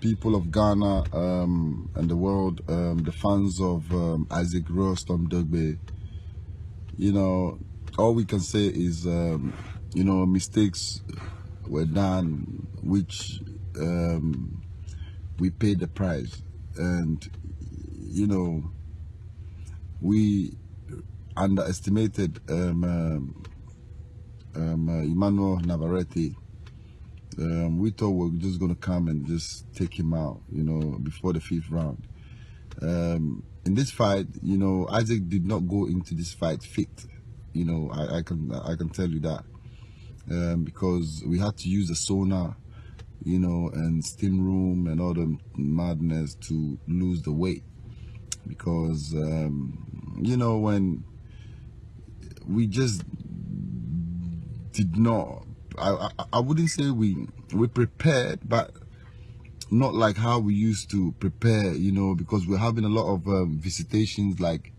people of Ghana and the world, the fans of Isaac Rostom Dogbe, you know, all we can say is, you know, mistakes were done, which we paid the price. And, you know, we underestimated Emmanuel Navarrete. We thought we were just going to come and just take him out, you know, before the 5th round. In this fight, you know, Isaac did not go into this fight fit. You know, I can tell you that, because we had to use the sauna, you know, and steam room and all the madness to lose the weight. Because you know, when we just did not, I wouldn't say we prepared, but not like how we used to prepare, you know, because we're having a lot of visitations. Like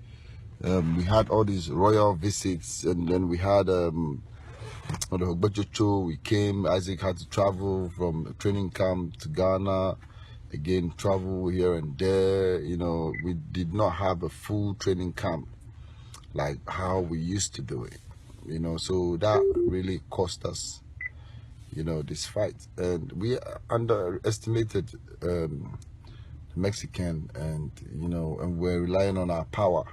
we had all these royal visits, and then we had we came. Isaac had to travel from a training camp to Ghana, again travel here and there. You know, we did not have a full training camp like how we used to do it, you know, so that really cost us, you know, this fight. And we underestimated the Mexican, and, you know, and we're relying on our power,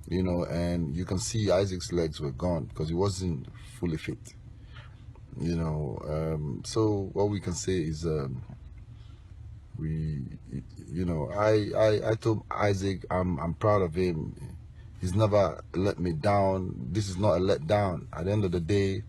you know, and you can see Isaac's legs were gone because he wasn't fully fit, you know. So what we can say is you know, I told Isaac I'm proud of him. He's never let me down. This is not a letdown. At the end of the day,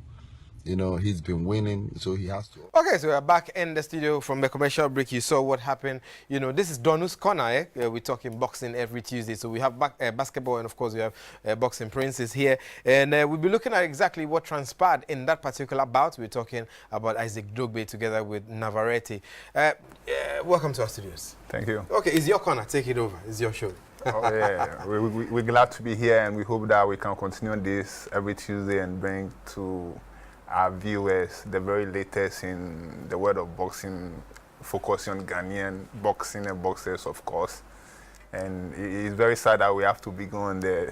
you know, he's been winning, so he has to. Okay, so we're back in the studio from the commercial break. You saw what happened. You know, this is Dornu's Corner. We're talking boxing every Tuesday. So we have basketball, and of course we have Boxing Princess here. And we'll be looking at exactly what transpired in that particular bout. We're talking about Isaac Dogbe together with Navarrete. Welcome to our studios. Thank you. Okay, it's your corner. Take it over. It's your show. Oh, yeah. We're glad to be here, and we hope that we can continue this every Tuesday and bring to our viewers the very latest in the world of boxing, focusing on Ghanaian boxing and boxers, of course. And it's very sad that we have to be going a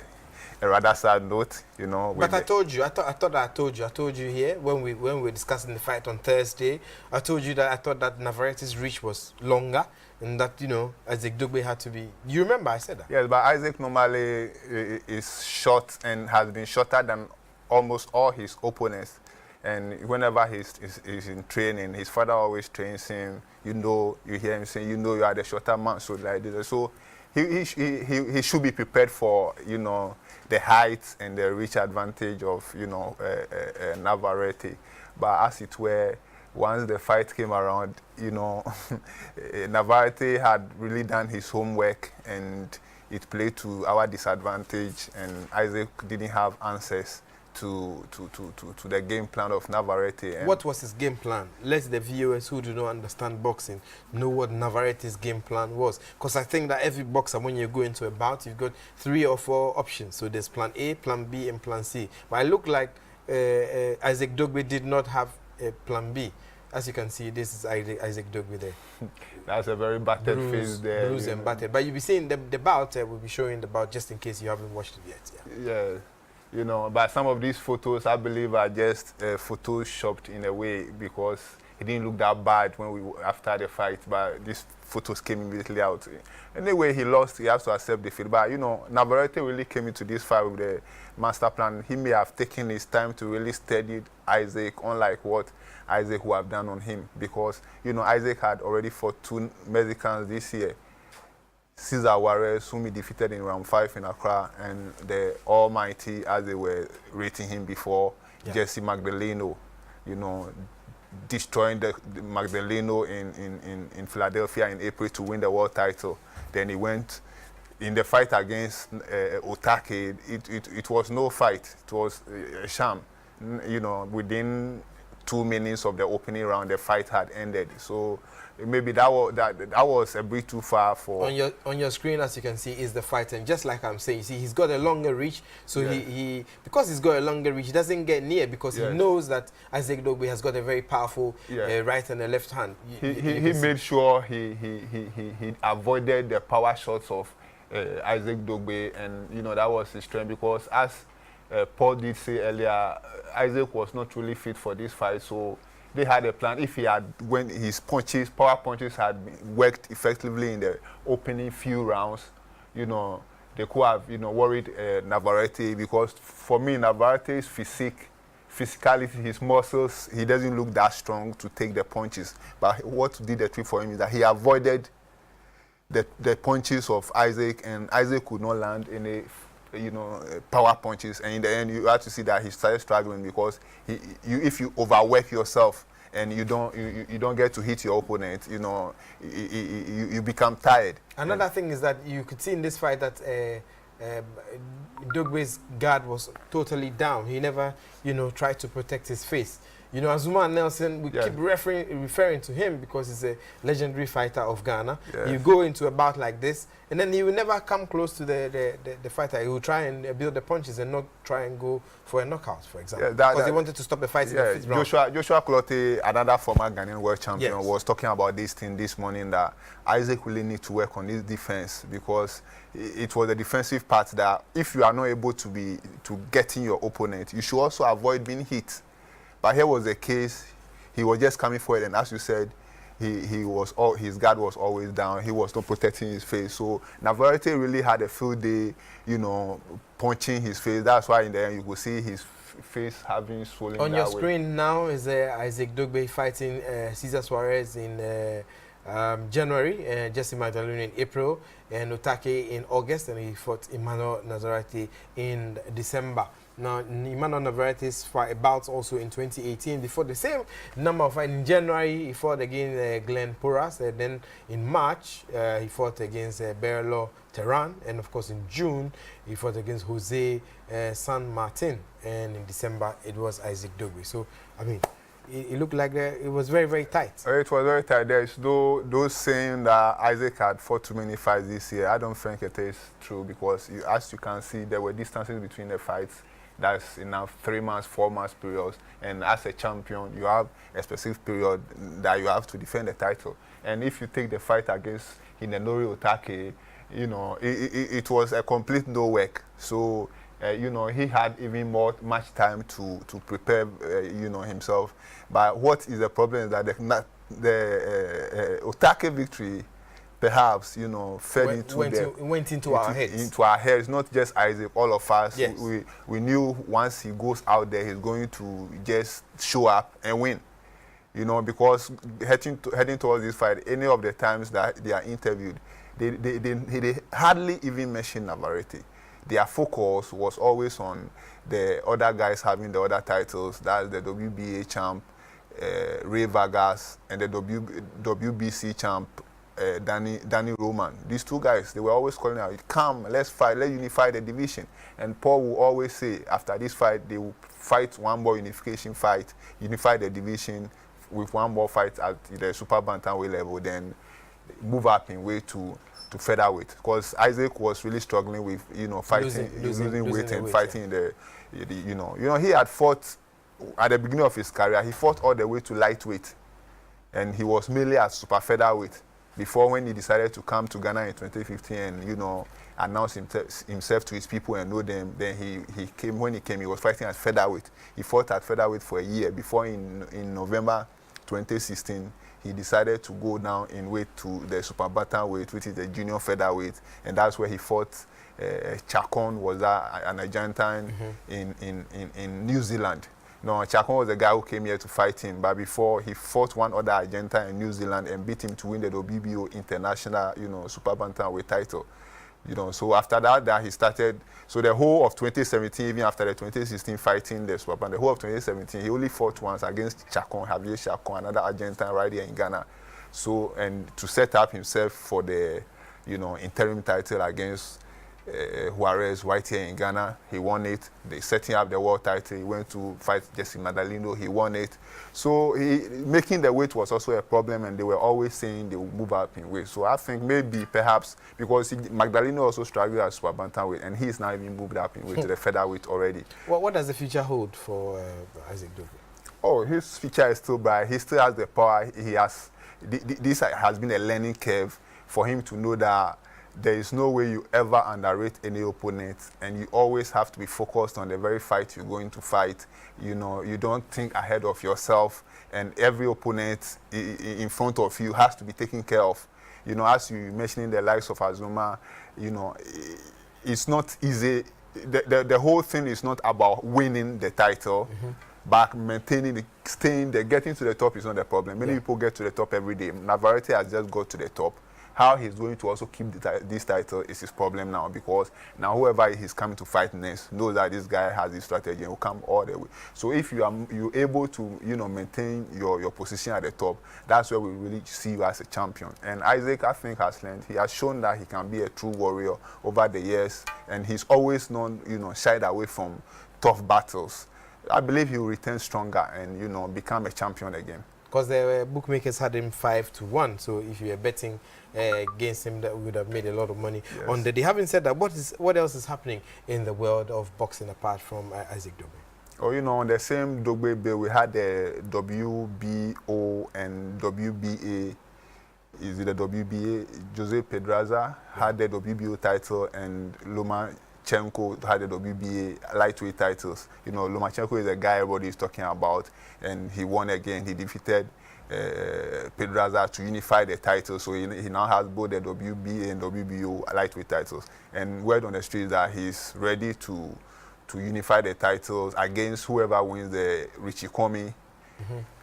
rather sad note, you know. But I told you, I told you here when we were discussing the fight on Thursday. I told you that I thought that Navarrete's reach was longer, and that, you know, Isaac Dogbe had to be. You remember I said that? Yes, but Isaac normally is short and has been shorter than almost all his opponents. And whenever he's in training, his father always trains him. You know, you hear him saying, you know, you are the shorter man, so like this. So he should be prepared for, you know, the height and the reach advantage of, you know, Navarrete. But as it were, once the fight came around, you know, Navarrete had really done his homework, and it played to our disadvantage, and Isaac didn't have answers to the game plan of Navarrete. And what was his game plan? Let the viewers who do not understand boxing know what Navarrete's game plan was. Because I think that every boxer, when you go into a bout, you've got 3 or 4 options. So there's plan A, plan B, and plan C. But it looked like Isaac Dogbe did not have a plan B. As you can see, this is Isaac Dogbe there. That's a very battered face there. Bruised and battered. But you'll be seeing the bout, we'll be showing the bout just in case you haven't watched it yet. Yeah. You know, but some of these photos, I believe, are just photoshopped in a way, because he didn't look that bad after the fight, but these photos came immediately out. Anyway, he lost. He has to accept defeat. But, you know, Navarrete really came into this fight with the master plan. He may have taken his time to really study Isaac, unlike what Isaac would have done on him, because, you know, Isaac had already fought 2 Mexicans this year. Cesar Juarez, whom he defeated in round 5 in Accra, and the Almighty, as they were rating him before, Jesse Magdaleno, you know, destroying the Magdaleno in Philadelphia in April to win the world title. Then he went in the fight against Otake. It was no fight. It was a sham. You know, within 2 minutes of the opening round, the fight had ended. So maybe that was a bit too far for. On your screen, as you can see, is the fight, and just like I'm saying, see, he's got a longer reach. So he because he's got a longer reach, he doesn't get near because he knows that Isaac Dogbe has got a very powerful right and a left hand. He made sure he avoided the power shots of Isaac Dogbe, and you know that was his strength, because as Paul did say earlier, Isaac was not truly fit for this fight, so they had a plan. If he had, when his power punches had worked effectively in the opening few rounds, you know, they could have, you know, worried Navarrete, because for me, Navarrete's physicality, his muscles, he doesn't look that strong to take the punches. But what did the trick for him is that he avoided the punches of Isaac, and Isaac could not land any, you know, power punches, and in the end you have to see that he started struggling, because if you overwork yourself and you don't get to hit your opponent, you know, you become tired. Another thing is that you could see in this fight that Dogbe's guard was totally down. He never, you know, tried to protect his face. You know, Azuma Nelson, we keep referring to him because he's a legendary fighter of Ghana. Yeah. You go into a bout like this, and then he will never come close to the fighter. He will try and build the punches and not try and go for a knockout, for example. Because he wanted to stop the fight in the 5th round. Joshua Clottey, another former Ghanaian world champion, was talking about this thing this morning, that Isaac really need to work on his defense, because it was the defensive part that if you are not able to get in your opponent, you should also avoid being hit. But here was the case, he was just coming forward, and as you said, his guard was always down. He was not protecting his face. So Navarrete really had a field day, you know, punching his face. That's why in the end you could see his face having swollen. On your screen now is Isaac Dogbe fighting Cesar Suarez in January, Jesse Magdalene in April, and Otake in August, and he fought Emmanuel Nazarate in December. Now, Emmanuel Navarrete's bouts also in 2018. Before the same number of fights in January, he fought against Glenn Porras. And then in March, he fought against Berlo Terran. And of course, in June, he fought against Jose San Martin. And in December, it was Isaac Dogbe. So, I mean, it looked like it was very, very tight. It was very tight. There's those saying that Isaac had fought too many fights this year. I don't think it is true, because as you can see, there were distances between the fights. That's enough 3 months, 4 months periods. And as a champion, you have a specific period that you have to defend the title. And if you take the fight against Hindenori Otake, you know, it was a complete no work. So, you know, he had even much time to prepare, you know, himself. But what is the problem is that the Otake victory, perhaps, you know, went into our heads. Into our heads, not just Isaac, all of us. Yes. We knew once he goes out there, he's going to just show up and win. You know, because heading towards this fight, any of the times that they are interviewed, they hardly even mention Navarrete. Their focus was always on the other guys having the other titles. That's the WBA champ, Ray Vargas, and the WBC champ, Danny Roman. These two guys, they were always calling out, come, let's fight, let's unify the division. And Paul will always say, after this fight, they will fight one more unification fight, unify the division with one more fight at the super bantamweight level, then move up in weight to featherweight. Because Isaac was really struggling with, you know, fighting, losing weight and fighting in the, you know, he had fought at the beginning of his career, he fought all the way to lightweight, and he was mainly at super featherweight. Before, when he decided to come to Ghana in 2015 and, you know, announce himself to his people and know them, then he came. When he came, he was fighting at featherweight. He fought at featherweight for a year. Before, in November 2016, he decided to go down in weight to the super bantamweight, which is the junior featherweight, and that's where he fought. Chacon was an Argentine in New Zealand. No, Chacon was the guy who came here to fight him, but before he fought one other Argentine in New Zealand and beat him to win the WBO international, you know, super bantamweight title. You know, so after that he started. So the whole of 2017, even after the 2016 fighting the super bantamweight, the whole of 2017, he only fought once against Chacon, Javier Chacon, another Argentine right here in Ghana. So, and to set up himself for the, you know, interim title against Juarez right here in Ghana. He won it. They setting up the world title. He went to fight Jesse Magdaleno. He won it. So making the weight was also a problem, and they were always saying they will move up in weight. So I think maybe perhaps because Magdaleno also struggled at super bantamweight, and he's now even moved up in weight to the featherweight already. What does the future hold for Isaac Dube? Oh, his future is still bright. He still has the power. He has. This has been a learning curve for him to know that there is no way you ever underrate any opponent, and you always have to be focused on the very fight you're going to fight. You know, you don't think ahead of yourself, and every opponent in front of you has to be taken care of. You know, as you mentioning the likes of Azuma, you know, it's not easy. The whole thing is not about winning the title, but maintaining it, staying there, getting to the top is not the problem. Many people get to the top every day. Navarrete has just got to the top. How he's going to also keep this title is his problem now, because now whoever he's coming to fight next knows that this guy has this strategy and will come all the way. So if you're able to, you know, maintain your position at the top, that's where we really see you as a champion. And Isaac, I think, has learned. He has shown that he can be a true warrior over the years, and he's always known, you know, shied away from tough battles. I believe he will return stronger and, you know, become a champion again. Because the bookmakers had him 5-1, so if you were betting against him, that would have made a lot of money on the day. Having said that, what else is happening in the world of boxing apart from Isaac Dube? Oh, you know, on the same Dube bill, we had the WBO and WBA. Is it the WBA? Jose Pedraza had the WBO title, and Lomachenko had the WBA lightweight titles. You know, Lomachenko is a guy everybody is talking about, and he won again. He defeated Pedraza to unify the titles, so he now has both the WBA and WBO lightweight titles. And word on the street that he's ready to unify the titles against whoever wins the Richie Comey.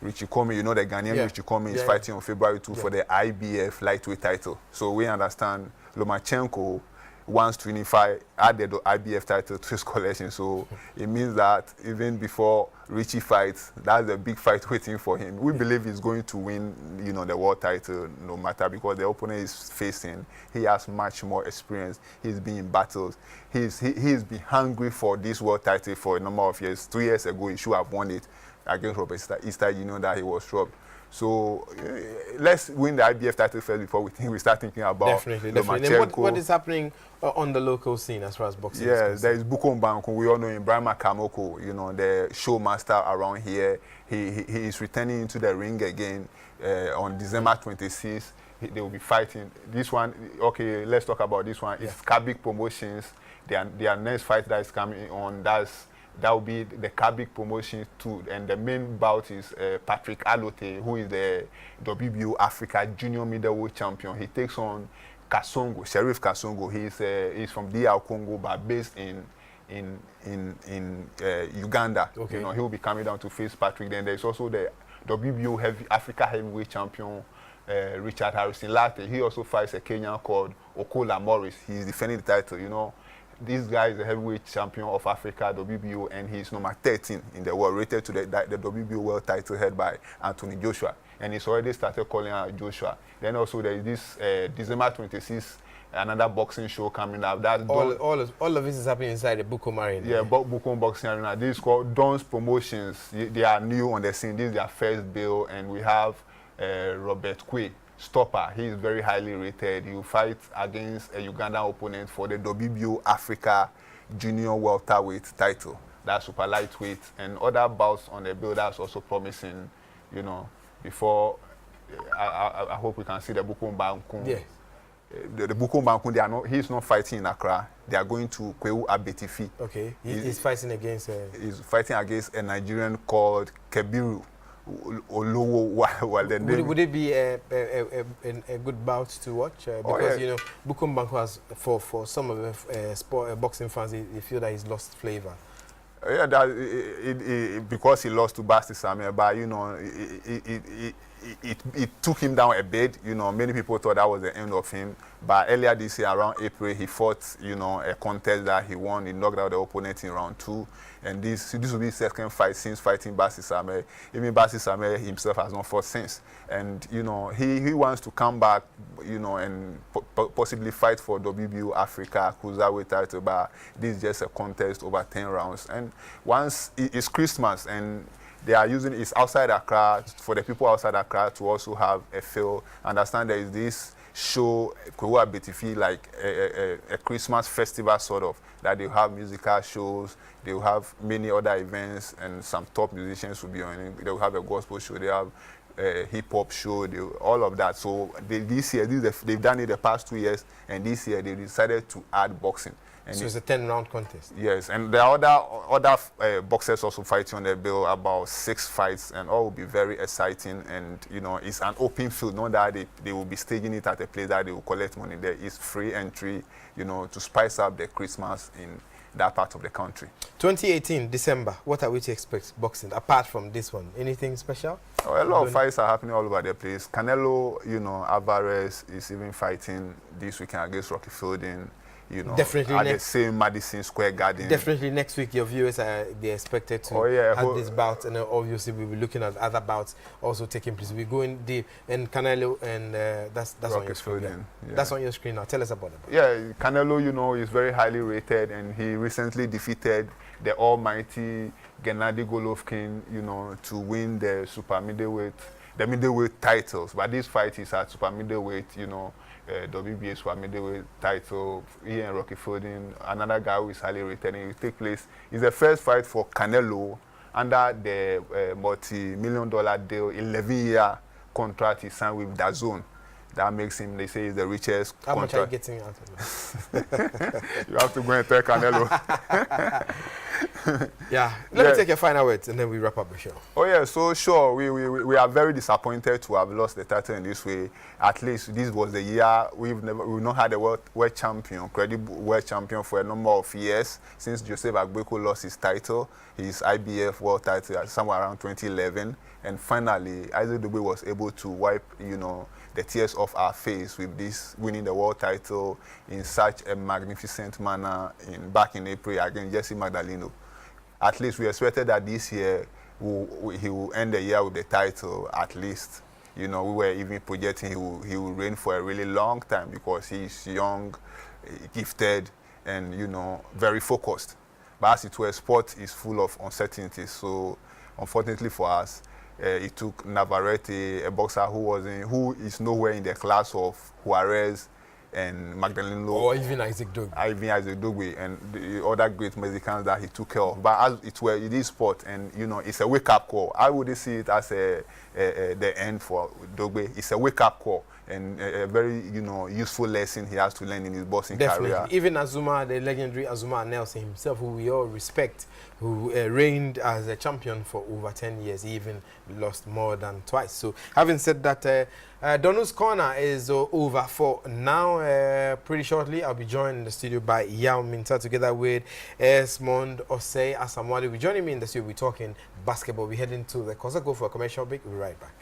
Richie Comey, you know, the Ghanaian Richie Comey is fighting on February 2 for the IBF lightweight title. So we understand Lomachenko wants to unify, add the IBF title to his collection. So it means that even before Richie fights, that's a big fight waiting for him. We believe he's going to win, you know, the world title no matter, because the opponent is facing, he has much more experience. He's been in battles. He's been hungry for this world title for a number of years. 3 years ago, he should have won it against Robert Easter, you know, that he was robbed. So let's win the IBF title first before we start thinking about definitely. And what is happening on the local scene as far as boxing is concerned? There is Bukom Banku. We all know him, Brahma Kamoko, you know, the showmaster around here. He is returning into the ring again on December 26th. They will be fighting. This one, okay, let's talk about this one. It's Kabik Promotions. Their next fight that is coming on, that will be the Kabik Promotions too, and the main bout is Patrick Alote, who is the WBO Africa Junior Middleweight Champion. He takes on Kasongo, Sheriff Kasongo. He's from DR Congo, but based in Uganda. Okay. You know, he will be coming down to face Patrick. Then there's also the WBO Africa Heavyweight Champion, Richard Harrison Latte. He also fights a Kenyan called Okola Morris. He's defending the title, you know. This guy is the heavyweight champion of Africa, WBO, and he's number 13 in the world, rated to the WBO world title held by Anthony Joshua. And he's already started calling out Joshua. Then also there is this December 26th, another boxing show coming up. All of this is happening inside the Bukom Arena. Yeah, Bukom Boxing Arena. This is called Don's Promotions. They are new on the scene. This is their first bill, and we have Robert Kwe. Stopper, he is very highly rated. He will fight against a Ugandan opponent for the WBO Africa Junior Welterweight title. That's super lightweight, and other bouts on the bill that's also promising, you know, before I hope we can see the Bukom Bankun. Yes. The Bukom Bankun, he's not fighting in Accra. They are going to Kwewu Abetifi. Okay, he's fighting against he's fighting against a Nigerian called Kebiru. Would it be a good bout to watch? Because you know, Bukom Banku has, for some of the boxing fans, they feel that he's lost flavor. Yeah, because he lost to Basti Samuel, but you know, it took him down a bit. You know, many people thought that was the end of him. But earlier this year, around April, he fought, you know, a contest that he won. He knocked out the opponent in round 2. And this will be his second fight since fighting Basi Sameh. Even Basi Sameh himself has not fought since. And, you know, he wants to come back, you know, and possibly fight for WBO Africa Cruiserweight title. But this is just a contest over 10 rounds. And once it's Christmas and they are using it outside Accra, for the people outside Accra to also have a feel. Understand there is this show, Kwewa Betifi, like a Christmas festival sort of, that they have musical shows, they will have many other events, and some top musicians will be on it. They will have a gospel show, they have a hip-hop show, all of that. So this year, they've done it the past 2 years, and this year they decided to add boxing. And so it's a 10-round contest. Yes, and there are other boxers also fighting on the bill, about 6 fights, and all will be very exciting. And, you know, it's an open field, not that they will be staging it at a place that they will collect money. There is free entry, you know, to spice up the Christmas in that part of the country. 2018, December, what are we to expect boxing, apart from this one? Anything special? Oh, a lot of fights are happening all over the place. Canelo, you know, Alvarez is even fighting this weekend against Rocky Fielding. You know, definitely at the same Madison Square Garden. Definitely next week, your viewers are expected to have this bout, and obviously we'll be looking at other bouts also taking place. We're going deep in Canelo, and that's on your screen. Yeah. That's on your screen now. Tell us about it. Yeah, Canelo, you know, is very highly rated, and he recently defeated the almighty Gennady Golovkin, you know, to win the the middleweight titles. But this fight is at super middleweight, you know. WBA super middleweight title, he and Rocky Fielding, another guy who is highly rated, and it will take place. It's the first fight for Canelo under the multi-million-dollar deal, 11-year contract he signed with DAZN. That makes him, they say, he's the richest. How much are you getting out of it? You have to go and tell Canelo. Yeah, let me take your final words and then we wrap up the show. Oh yeah, so sure, we are very disappointed to have lost the title in this way. At least this was the year we've not had a world champion, credible world champion for a number of years since Joseph Agbeko lost his title, his IBF world title somewhere around 2011, and finally Isaac Dugbe was able to wipe, you know, the tears off our face with this winning the world title in such a magnificent manner back in April against Jesse Magdaleno. At least we expected that this year he will end the year with the title at least. You know, we were even projecting he will reign for a really long time because he's young, gifted, and, you know, very focused. But as it were, sport is full of uncertainties. So unfortunately for us, it took Navarrete, a boxer who is nowhere in the class of Juarez and Magdaleno. Or even Isaac Dugbe. Even Isaac Dugbe and the other great Mexicans that he took care of. But as it were, it is sport, and, you know, it's a wake-up call. I wouldn't see it as the end for Dugbe. It's a wake-up call and a very, you know, useful lesson he has to learn in his boxing career. Even Azuma, the legendary Azuma Nelson himself, who we all respect, who reigned as a champion for over 10 years, he even lost more than twice. So having said that, Dornu's Corner is over for now. Pretty shortly, I'll be joined in the studio by Yao Minta together with Esmond Osei Asamwadi. Joining me in the studio, we're talking basketball. We're heading to the Kosako for a commercial break. We'll be right back.